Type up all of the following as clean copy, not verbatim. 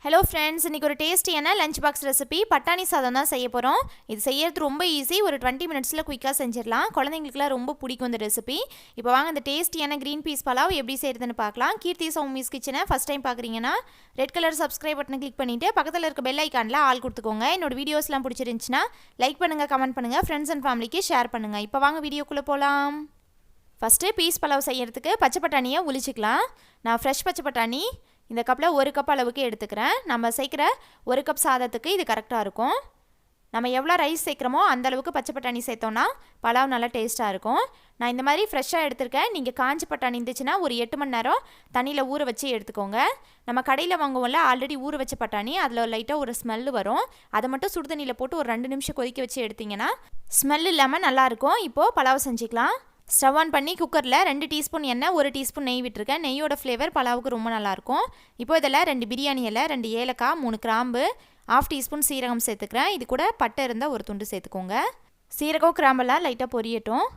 Hello friends, இன்றைக்கி ஒரு டேஸ்டியான லஞ்ச் பாக்ஸ் ரெசிபி பட்டாணி சாதம் தான் செய்ய போகிறோம். இது செய்யறது ரொம்ப ஈஸி. ஒரு 20 மினிட்ஸில் குயிக்காக செஞ்சிடலாம். குழந்தைங்களுக்குலாம் ரொம்ப பிடிக்கும் இந்த ரெசிபி. இப்போ வாங்க இந்த டேஸ்டியான க்ரீன் பீஸ் பலாவ் எப்படி செய்கிறதுன்னு பார்க்கலாம். கீர்த்தி சௌமிஸ் கிச்சனை ஃபஸ்ட் டைம் பார்க்குறீங்கன்னா ரெட் கலர் சப்ஸ்கிரைப் பட்டனை கிளிக் பண்ணிவிட்டு பக்கத்தில் இருக்க பெல் ஐக்கானில் ஆல் கொடுத்துக்கோங்க. என்னோட வீடியோஸ்லாம் பிடிச்சிருந்துச்சுன்னா லைக் பண்ணுங்கள், கமெண்ட் பண்ணுங்கள், ஃப்ரெண்ட்ஸ் அண்ட் ஃபேமிலிக்கு ஷேர் பண்ணுங்கள். இப்போ வாங்க வீடியோக்குள்ளே போகலாம். ஃபஸ்ட்டு பீஸ் பலாவ் செய்கிறதுக்கு பச்சை பட்டாணியை உளிச்சிக்கலாம். நான் ஃப்ரெஷ் பச்சை பட்டாணி இந்த கப்பில் 1 கப் அளவுக்கு எடுத்துக்கிறேன். நம்ம சேர்க்குற 1 கப் சாதத்துக்கு இது கரெக்டாக இருக்கும். நம்ம எவ்வளோ ரைஸ் சேர்க்குறோமோ அந்த அளவுக்கு பச்சை பட்டாணி சேர்த்தோன்னா பலாவ் நல்லா டேஸ்ட்டாக இருக்கும். நான் இந்த மாதிரி ஃப்ரெஷ்ஷாக எடுத்திருக்கேன். நீங்கள் காஞ்சி பட்டாணி இருந்துச்சுன்னா ஒரு 8 மணி நேரம் தண்ணியில் ஊற வச்சு எடுத்துக்கோங்க. நம்ம கடையில் வாங்குவோம்ல ஆல்ரெடி ஊற வச்ச பட்டாணி, அதில் லைட்டாக ஒரு ஸ்மெல்லு வரும். அதை மட்டும் சுடு தண்ணியில் போட்டு ஒரு 2 நிமிஷம் கொதிக்க வச்சு எடுத்திங்கன்னா ஸ்மெல் இல்லாமல் நல்லாயிருக்கும். இப்போது பலாவ் செஞ்சுக்கலாம். ஸ்டவ் ஆன் பண்ணி குக்கரில் 2 டீஸ்பூன் எண்ணெய், 1 டீஸ்பூன் நெய் விட்டுருக்கேன். நெய்யோட ஃப்ளேவர் பலாவுக்கு ரொம்ப நல்லாயிருக்கும். இப்போ இதில் 2 பிரியாணி இலை, 2 ஏலக்காய், 3 கிராம்பு, 1/2 டீஸ்பூன் சீரகம் சேர்த்துக்கிறேன். இது கூட பட்டை இருந்தால் ஒரு துண்டு சேர்த்துக்கோங்க. சீரகம் கிராம்பெல்லாம் லைட்டாக பொரியட்டும்.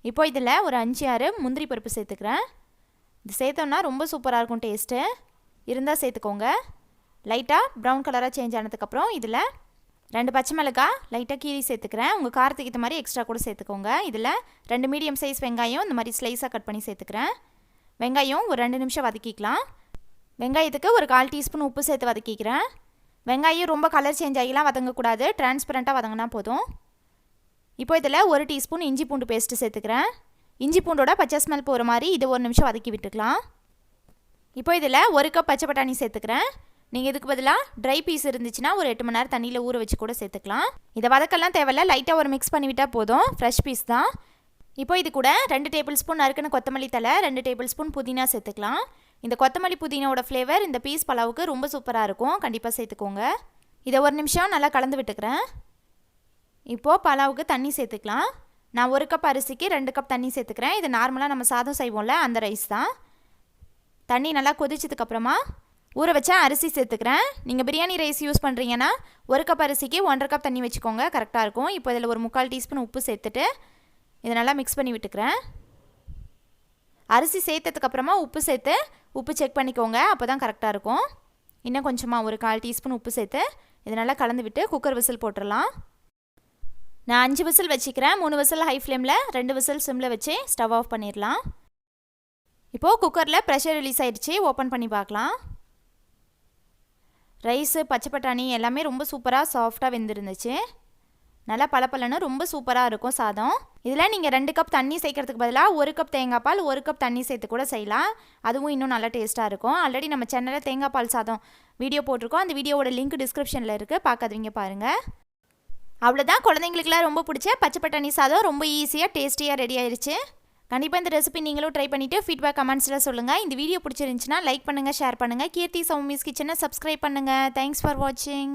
இப்போ இதில் ஒரு 5-6 முந்திரி பருப்பு சேர்த்துக்கிறேன். இது சேர்த்தோன்னா ரொம்ப சூப்பராக இருக்கும் டேஸ்ட்டு. இருந்தால் சேர்த்துக்கோங்க. லைட்டாக ப்ரௌன் கலராக சேஞ்ச் ஆனதுக்கப்புறம் இதில் 2 பச்சை மிளகாய் லைட்டாக கீரி சேர்த்துக்கிறேன். உங்கள் காரத்துக்கு ஏற்ற மாதிரி எக்ஸ்ட்ரா கூட சேர்த்துக்கோங்க. இதில் 2 மீடியம் சைஸ் வெங்காயம் இந்த மாதிரி ஸ்லைஸாக கட் பண்ணி சேர்த்துக்கிறேன். வெங்காயம் ஒரு 2 நிமிஷம் வதக்கிக்கலாம். வெங்காயத்துக்கு ஒரு 1/4 டீஸ்பூன் உப்பு சேர்த்து வதக்கிக்கிறேன். வெங்காயம் ரொம்ப கலர் சேஞ்ச் ஆகிலாம் வதங்கக்கூடாது, டிரான்ஸ்பரண்ட்டாக வதங்கினா போதும். இப்போ இதில் 1 டீஸ்பூன் இஞ்சி பூண்டு பேஸ்ட்டு சேர்த்துக்கிறேன். இஞ்சி பூண்டோட பச்சை ஸ்மெல் போகிற மாதிரி இதை 1 நிமிஷம் வதக்கி விட்டுக்கலாம். இப்போ இதில் 1 கப் பச்சை பட்டாணி சேர்த்துக்கிறேன். நீங்கள் இதுக்கு பதிலாக ட்ரை பீஸ் இருந்துச்சுன்னா ஒரு 8 மணி நேரம் தண்ணியில் ஊற வச்சு கூட சேர்த்துக்கலாம். இதை வதக்கெல்லாம் தேவையில்ல, லைட்டாக ஒரு மிக்ஸ் பண்ணிவிட்டால் போதும். ஃப்ரெஷ் பீஸ் தான். இப்போ இது கூட 2 டேபிள் ஸ்பூன் நறுக்கின கொத்தமல்லி தலை, 2 டேபிள் ஸ்பூன் புதினா சேர்த்துக்கலாம். இந்த கொத்தமல்லி புதினாவோட ஃப்ளேவர் இந்த பீஸ் பலாவுக்கு ரொம்ப சூப்பராக இருக்கும். கண்டிப்பாக சேர்த்துக்கோங்க. இதை 1 நிமிஷம் நல்லா கலந்து விட்டுக்கிறேன். இப்போது பலாவுக்கு தண்ணி சேர்த்துக்கலாம். நான் 1 கப் அரிசிக்கு 2 கப் தண்ணி சேர்த்துக்கிறேன். இது நார்மலாக நம்ம சாதம் செய்வோம்ல அந்த ரைஸ் தான். தண்ணி நல்லா கொதிச்சதுக்கப்புறமா ஊற வச்சா அரிசி சேர்த்துக்கிறேன். நீங்கள் பிரியாணி ரைஸ் யூஸ் பண்ணுறீங்கன்னா 1 கப் அரிசிக்கு 1.5 கப் தண்ணி வச்சுக்கோங்க, கரெக்டாக இருக்கும். இப்போ இதில் ஒரு 3/4 டீஸ்பூன் உப்பு சேர்த்துட்டு இதை நல்லா மிக்ஸ் பண்ணி விட்டுக்கிறேன். அரிசி சேர்த்ததுக்கப்புறமா உப்பு சேர்த்து உப்பு செக் பண்ணிக்கோங்க, அப்போ தான் கரெக்டாக இருக்கும். இன்னும் கொஞ்சமாக ஒரு 1/4 டீஸ்பூன் உப்பு சேர்த்து இதை நல்லா கலந்து விட்டு குக்கர் விசில் போட்டுடலாம். நான் 5 விசில் வச்சுக்கிறேன். 3 விசில் ஹை ஃப்ளேமில், 2 விசில் சிம்மில் வச்சு ஸ்டவ் ஆஃப் பண்ணிடலாம். இப்போது குக்கரில் ப்ரெஷர் ரிலீஸ் ஆகிடுச்சு. ஓப்பன் பண்ணி பார்க்கலாம். ரைஸு பச்சை பட்டாணி எல்லாமே ரொம்ப சூப்பராக சாஃப்டாக வெந்திருந்துச்சு. நல்லா பலப்பலன்னு ரொம்ப சூப்பராக இருக்கும் சாதம். இதில் நீங்கள் 2 கப் தண்ணி சேர்க்கறதுக்கு பதிலாக 1 கப் தேங்காய் பால், 1 கப் தண்ணி சேர்த்து கூட செய்யலாம். அதுவும் இன்னும் நல்லா டேஸ்ட்டாக இருக்கும். ஆல்ரெடி நம்ம சேனலில் தேங்காய் பால் சாதம் வீடியோ போட்டிருக்கோம். அந்த வீடியோவோட லிங்க் டிஸ்கிரிப்ஷனில் இருக்குது, பார்க்காதவங்க பாருங்கள். அவ்வளோதான், குழந்தைங்களுக்குலாம் ரொம்ப பிடிச்ச பச்சை பட்டாணி சாதம் ரொம்ப ஈஸியாக டேஸ்டியாக ரெடி ஆயிடுச்சு. கண்டிப்பாக இந்த ரெசிபி நீங்களும் ட்ரை பண்ணிவிட்டு ஃபீட்பேக் கமெண்ட்ஸில் சொல்லுங்கள். இந்த வீடியோ பிடிச்சிருந்துச்சுன்னா லைக் பண்ணுங்கள், ஷேர் பண்ணுங்கள். கீர்த்தி சௌமிஸ் கிச்சனை சப்ஸ்கிரைப் பண்ணுங்கள். தேங்க்ஸ் ஃபார் வாட்சிங்.